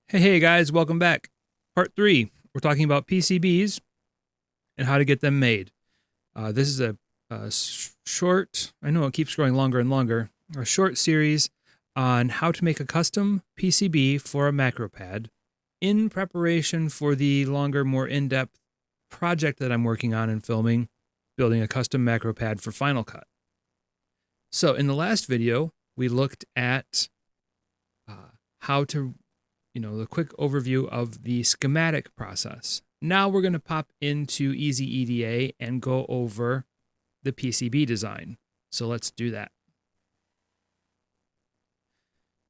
Hey guys, welcome back. Part 3, we're talking about PCBs and how to get them made. This is a short, I know it keeps growing longer and longer, a short series on how to make a custom PCB for a macro pad in preparation for the longer, more in-depth project that I'm working on and filming, building a custom macro pad for Final Cut. So in the last video, we looked at how to the quick overview of the schematic process. Now we're going to pop into EasyEDA and go over the PCB design. So let's do that.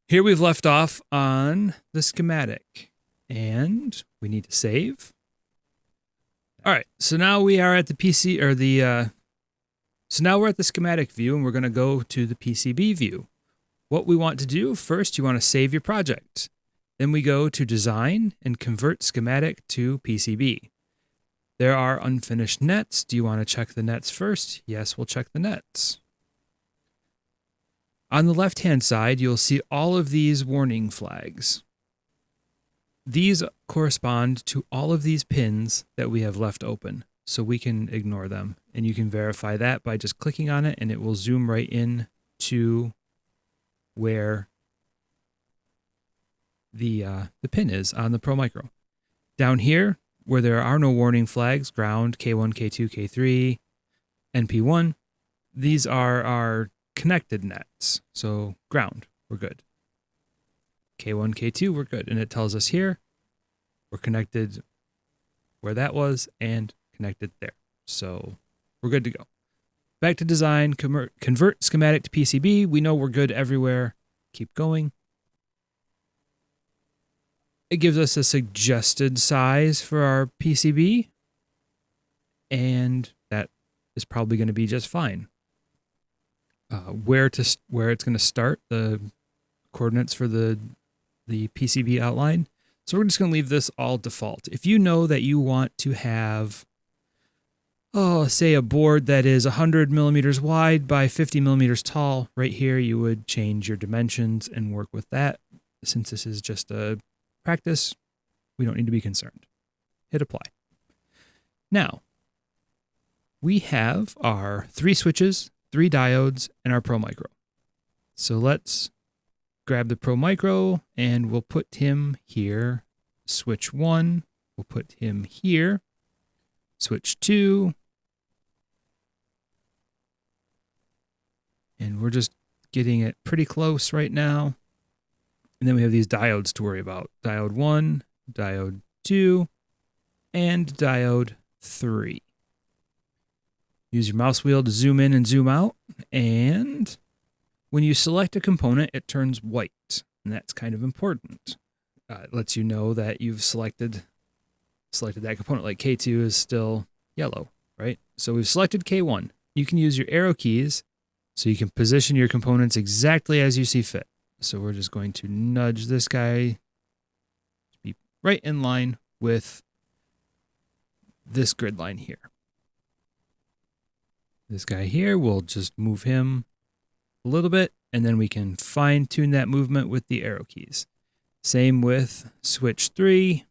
Here we've left off on the schematic and we need to save. All right, so now we are at the so now we're at the schematic view and we're going to go to the PCB view. What we want to do first, you want to save your project. Then we go to Design and Convert Schematic to PCB. There are unfinished nets. Do you want to check the nets first? Yes, we'll check the nets. On the left-hand side, you'll see all of these warning flags. These correspond to all of these pins that we have left open, so we can ignore them. And you can verify that by just clicking on it, and it will zoom right in to where the pin is on the Pro Micro. Down here, where there are no warning flags, ground, K1, K2, K3, NP1, these are our connected nets. So ground, we're good. K1, K2, we're good. And it tells us here, we're connected where that was and connected there. So we're good to go. Back to design, convert schematic to PCB. We know we're good everywhere. Keep going. It gives us a suggested size for our PCB, and that is probably going to be just fine. Where it's going to start, the coordinates for the PCB outline. So we're just going to leave this all default. If you know that you want to have, say a board that is 100 millimeters wide by 50 millimeters tall, right here you would change your dimensions and work with that. Since this is just a practice, we don't need to be concerned. Hit apply. Now, we have our 3 switches, 3 diodes, and our Pro Micro. So let's grab the Pro Micro and we'll put him here. Switch 1, we'll put him here. Switch 2. And we're just getting it pretty close right now. And then we have these diodes to worry about. Diode 1, diode 2, and diode 3. Use your mouse wheel to zoom in and zoom out. And when you select a component, it turns white. And that's kind of important. It lets you know that you've selected that component. Like K2 is still yellow, right? So we've selected K1. You can use your arrow keys so you can position your components exactly as you see fit. So we're just going to nudge this guy to be right in line with this grid line here. This guy here, we'll just move him a little bit, and then we can fine tune that movement with the arrow keys. Same with switch 3.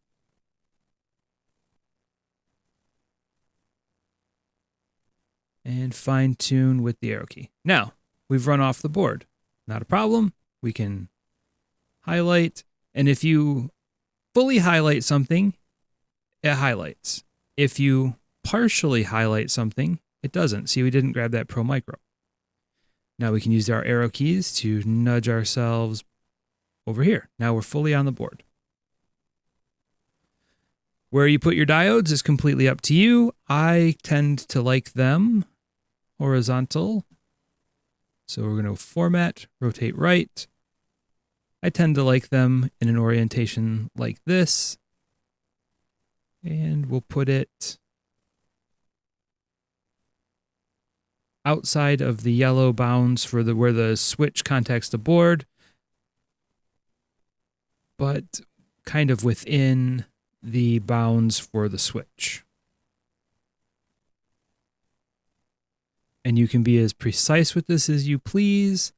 And fine tune with the arrow key. Now, we've run off the board. Not a problem. We can highlight, and if you fully highlight something, it highlights. If you partially highlight something, it doesn't. See, we didn't grab that Pro Micro. Now we can use our arrow keys to nudge ourselves over here. Now we're fully on the board. Where you put your diodes is completely up to you. I tend to like them horizontal. So we're going to format, rotate right. I tend to like them in an orientation like this. And we'll put it outside of the yellow bounds for where the switch contacts the board, but kind of within the bounds for the switch. And you can be as precise with this as you please.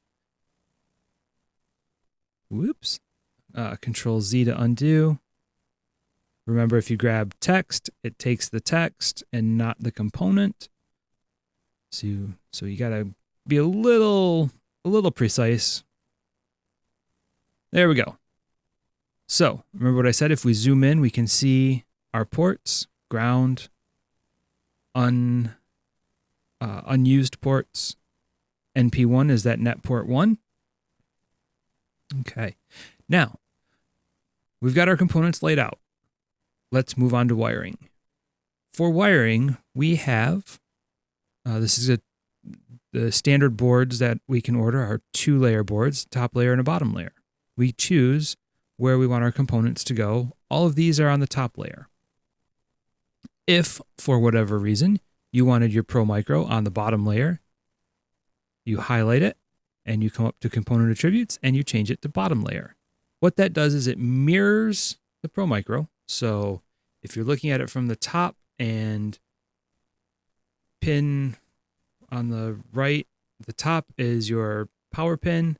Whoops. Control Z to undo. Remember, if you grab text, it takes the text and not the component. So you gotta be a little precise. There we go. So remember what I said, if we zoom in, we can see our ports, ground, unused ports. NP1 is that net port 1. Okay. Now, we've got our components laid out. Let's move on to wiring. For wiring, we have, this is the standard boards that we can order are 2-layer boards, top layer and a bottom layer. We choose where we want our components to go. All of these are on the top layer. If, for whatever reason, you wanted your Pro Micro on the bottom layer, you highlight it, and you come up to component attributes, and you change it to bottom layer. What that does is it mirrors the Pro Micro. So if you're looking at it from the top and pin on the right, the top is your power pin.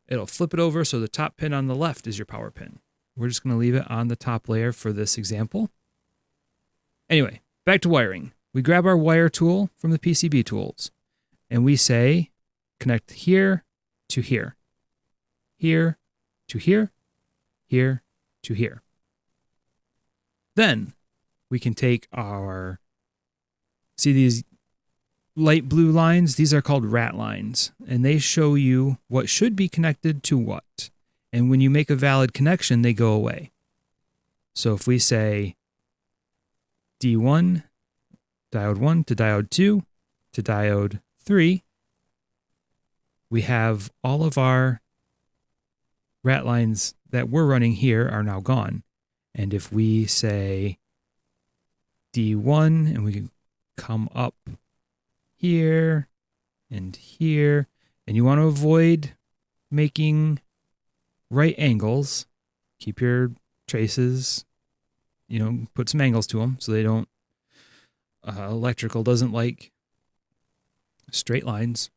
It'll flip it over, so the top pin on the left is your power pin. We're just going to leave it on the top layer for this example. Anyway, back to wiring. We grab our wire tool from the PCB tools, and we say connect here to here, here to here, here to here. Then we can take our, see these light blue lines? These are called rat lines, and they show you what should be connected to what. And when you make a valid connection, they go away. So if we say D1, diode 1 to diode 2 to diode 3, we have all of our rat lines that we're running here are now gone. And if we say D1 and we can come up here, and you want to avoid making right angles, keep your traces, put some angles to them so they don't, electrical doesn't like straight lines,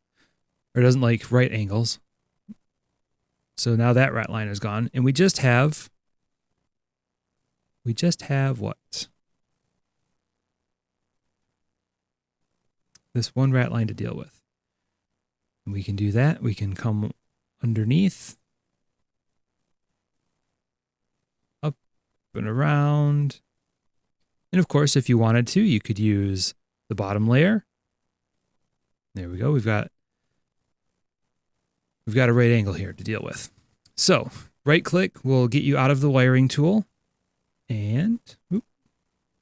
or doesn't like right angles. So now that rat line is gone, and we just have what? This one rat line to deal with. And we can do that. We can come underneath, up and around. And of course, if you wanted to, you could use the bottom layer. There we go. We've got a right angle here to deal with. So right click will get you out of the wiring tool, and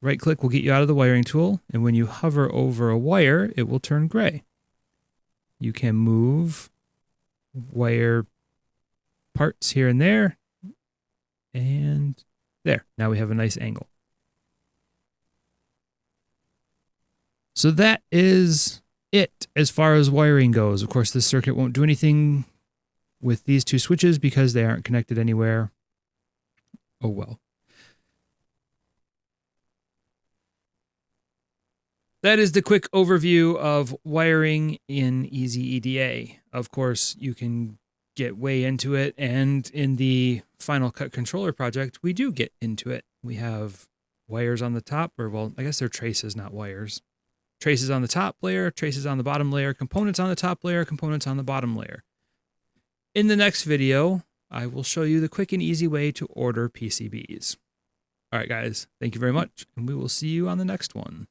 right click will get you out of the wiring tool. And when you hover over a wire, it will turn gray. You can move wire parts here and there, and there. Now we have a nice angle. So that is it as far as wiring goes. Of course, this circuit won't do anything with these two switches because they aren't connected anywhere. Oh well. That is the quick overview of wiring in EasyEDA. Of course, you can get way into it, and in the Final Cut controller project, we do get into it. We have wires on the top, or well, I guess they're traces, not wires. Traces on the top layer, traces on the bottom layer, components on the top layer, components on the bottom layer. In the next video, I will show you the quick and easy way to order PCBs. All right, guys, thank you very much, and we will see you on the next one.